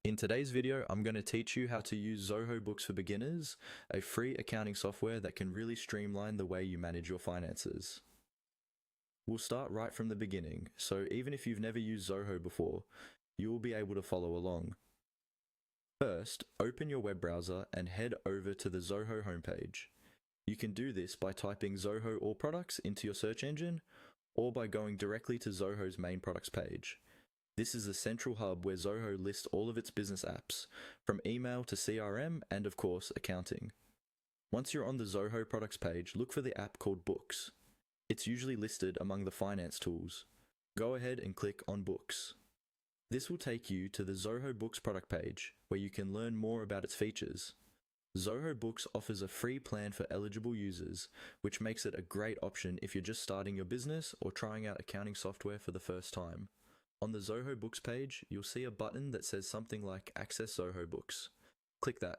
In today's video, I'm going to teach you how to use Zoho Books for Beginners, a free accounting software that can really streamline the way you manage your finances. We'll start right from the beginning, so even if you've never used Zoho before, you will be able to follow along. First, open your web browser and head over to the Zoho homepage. You can do this by typing Zoho All Products into your search engine, or by going directly to Zoho's main products page. This is the central hub where Zoho lists all of its business apps, from email to CRM and of course accounting. Once you're on the Zoho products page, look for the app called Books. It's usually listed among the finance tools. Go ahead and click on Books. This will take you to the Zoho Books product page, where you can learn more about its features. Zoho Books offers a free plan for eligible users, which makes it a great option if you're just starting your business or trying out accounting software for the first time. On the Zoho Books page, you'll see a button that says something like Access Zoho Books. Click that.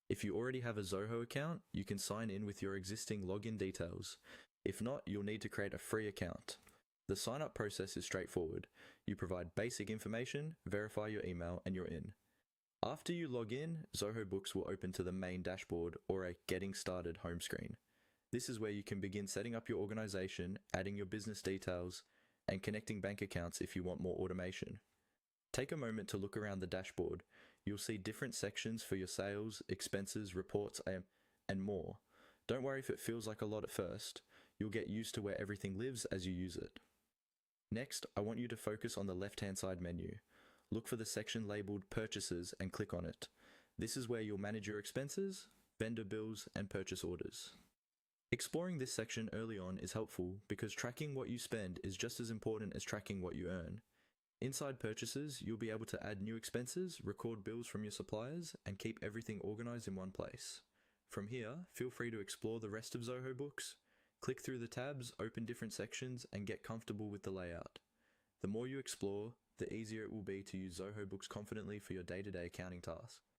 If you already have a Zoho account, you can sign in with your existing login details. If not, you'll need to create a free account. The sign-up process is straightforward. You provide basic information, verify your email, and you're in. After you log in, Zoho Books will open to the main dashboard or a Getting Started home screen. This is where you can begin setting up your organization, adding your business details, and connecting bank accounts if you want more automation. Take a moment to look around the dashboard. You'll see different sections for your sales, expenses, reports, and more. Don't worry if it feels like a lot at first. You'll get used to where everything lives as you use it. Next, I want you to focus on the left-hand side menu. Look for the section labeled Purchases and click on it. This is where you'll manage your expenses, vendor bills, and purchase orders. Exploring this section early on is helpful because tracking what you spend is just as important as tracking what you earn. Inside purchases, you'll be able to add new expenses, record bills from your suppliers, and keep everything organized in one place. From here, feel free to explore the rest of Zoho Books. Click through the tabs, open different sections, and get comfortable with the layout. The more you explore, the easier it will be to use Zoho Books confidently for your day-to-day accounting tasks.